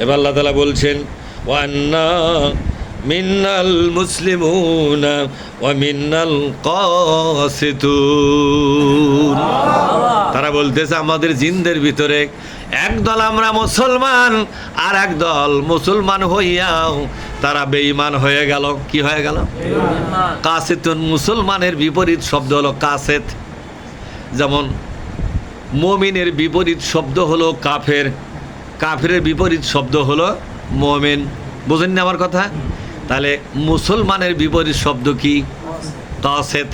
এবার আল্লাহ তাআলা বলছেন ওয়ান্না মিন্নাল মুসলিমুনা ওয়া মিন্নাল কাসিতুন। তারা বলতেছে আমাদের জিনদের ভিতরে একদল আমরা মুসলমান, আর একদল মুসলমান হইয়াও তারা বেঈমান হয়ে গেল। কি হয়ে গেল? কাসিতুন। মুসলমানের বিপরীত শব্দ হলো কাসেত। যেমন মুমিনের বিপরীত শব্দ হলো কাফের, কাফেরের বিপরীত শব্দ হলো মুমিন। বুঝেন না আমার কথা? তাহলে মুসলমানের বিপরীত শব্দ কি? কাসেত।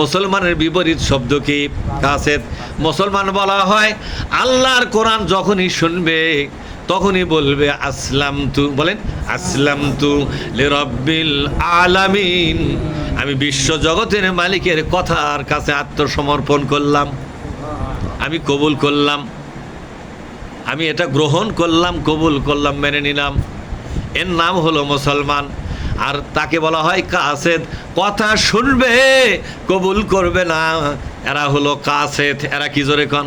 মুসলমানের বিপরীত শব্দ কি? কাসেত। মুসলমান বলা হয় আল্লাহর কোরআন যখনই শুনবে তখনই বলবে আসলামতু। বলেন আসলামতু লিরাব্বিল আলামিন। আমি বিশ্ব জগতের মালিকের কথার কাছে আত্মসমর্পণ করলাম, আমি কবুল করলাম, আমি এটা গ্রহণ করলাম, কবুল করলাম, মেনে নিলাম। এর নাম হলো মুসলমান। আর তাকে বলা হয় কাসেত। কথা শুনবে কবুল করবে না, এরা হলো কাসেত। এরা কি জোরে কন?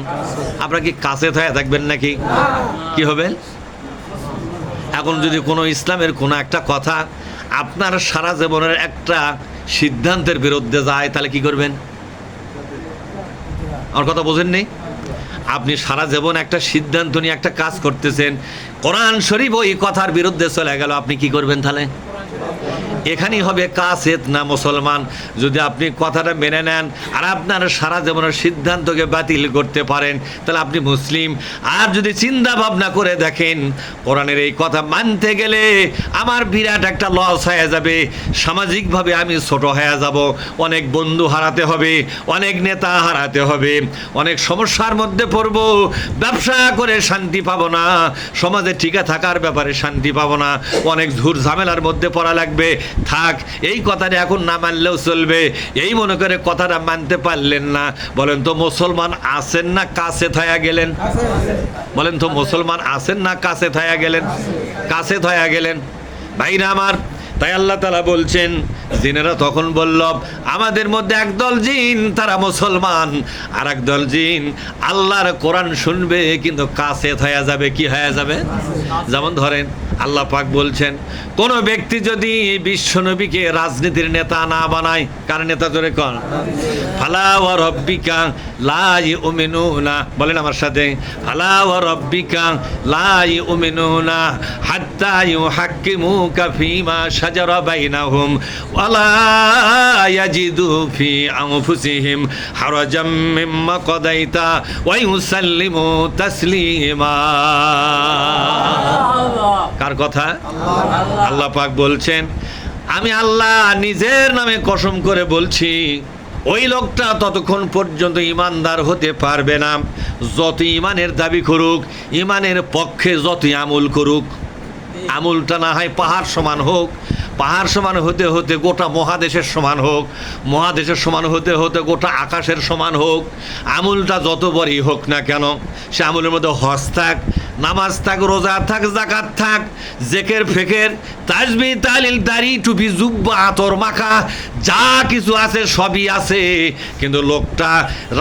আপনারা কি কাসেত হয়ে থাকবেন নাকি? কি হবে? এখন যদি কোনো ইসলামের কোনো একটা কথা আপনার সারা জীবনের একটা সিদ্ধান্তের বিরুদ্ধে যায় তাহলে কি করবেন? আমার কথা বোঝেননি? আপনি সারা জীবন একটা সিদ্ধান্ত নিয়ে একটা কাজ করতেছেন, কোরআন শরীফ ওই কথার বিরুদ্ধে চলে গেল, আপনি কি করবেন তাহলে? এখানেই হবে কাসেত না মুসলমান। যদি আপনি কথাটা মেনে নেন আর আপনার সারা জীবনের সিদ্ধান্তকে বাতিল করতে পারেন তাহলে আপনি মুসলিম। আর যদি চিন্তা ভাবনা করে দেখেন কোরআনের এই কথা মানতে গেলে আমার বিরাট একটা লস হয়ে যাবে, সামাজিকভাবে আমি ছোট হয়ে যাব, অনেক বন্ধু হারাতে হবে, অনেক নেতা হারাতে হবে, অনেক সমস্যার মধ্যে পড়ব, ব্যবসা করে শান্তি পাবো না, সমাজে টিকে থাকার ব্যাপারে শান্তি পাবো না, অনেক ঝুর ঝামেলার মধ্যে পড়া লাগবে। থাক, এই কথাটা এখন না মানলেও চলবে, এই মনে করে কথাটা মানতে পারলেন না। বলেন তো মুসলমান আছেন না কাসেত হয়ে গেলেন? বলেন তো মুসলমান আছেন না কাসেত হয়ে গেলেন? কাসেত হয়ে গেলেন ভাইরা আমার। তাই আল্লাহ তাআলা বলছেন জিনেরা তখন বলল আমাদের মধ্যে একদল জিন তারা মুসলমান, আর একদল জিন আল্লাহর কোরআন শুনবে কিন্তু কাসেত হয়ে যাবে। কি হয়ে যাবে? যেমন ধরেন আল্লাহ পাক বলছেন কোন ব্যক্তি যদি বিশ্বনবীকে রাজনীতির নেতা না বানায়, কার নেতা জোরে কর? ফালা ওয়া রাব্বিকা লা ইউমিনুনা। বলেন আমার সাথে, ফালা ওয়া রাব্বিকা লা ইউমিনুনা হাত্তা ইউহাক্কিমুকা ফীমা শাজারা বাইনাহুম ওয়া লা ইয়াজিদু ফি আনফুসিহিম হারাজাম মিম্মা কাদাইতা ওয়া ইউসাল্লিমু তাসলিমা। কার কথা? আল্লাহ পাক বলছেন আমি আল্লাহ নিজের নামে কসম করে বলছি ওই লোকটা ততক্ষণ পর্যন্ত ইমানদার হতে পারবে না যত ইমানের দাবি করুক, ইমানের পক্ষে যতই আমল করুক। আমলটা না হয় পাহাড় সমান হোক, পাহাড় সমান হতে হতে গোটা মহাদেশের সমান হোক, মহাদেশের সমান হতে হতে গোটা আকাশের সমান হোক। আমলটা যত বড়ই হোক না কেন, সে আমলের মধ্যে হজ থাক, নামাজ থাক, রোজা থাক, যাকাত থাক, জেকের ফেকের, তাসবিহ তাহলিল, দাড়ি, টুপি, জুব্বা, আতর মাখা, যা কিছু আছে সবই আছে, কিন্তু লোকটা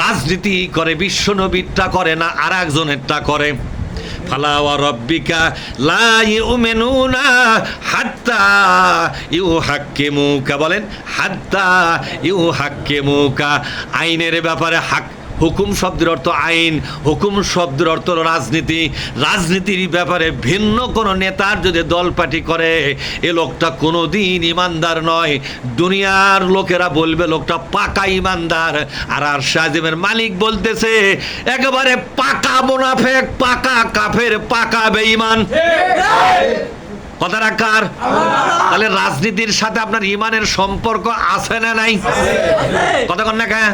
রাজনীতি করে, বিশ্বনবীরটা করে না, আর একজনেরটা করে। ফালা ওয়া রাব্বিকা লা ইউমিনুনা হাত্তা ইউহাক্কিমুকা। বলেন হাত্তা ইউহাক্কিমুকা। আইনের ব্যাপারে হুকুম শব্দের অর্থ আইন, হুকুম শব্দের অর্থ রাজনীতি। রাজনীতির ব্যাপারে ভিন্ন কোনো নেতার যদি দলপাটি করে এ লোকটা কোনোদিন ইমানদার নয়। দুনিয়ার লোকেরা বলবে লোকটা পাকা ইমানদার, আর আরশে আজিমের মালিক বলতেছে একেবারে পাকা মুনাফিক, পাকা কাফের, পাকা বেঈমান। কথাটা কার? তাহলে রাজনীতির সাথে আপনার ইমানের সম্পর্ক আছে না নাই? কথা কন না কে?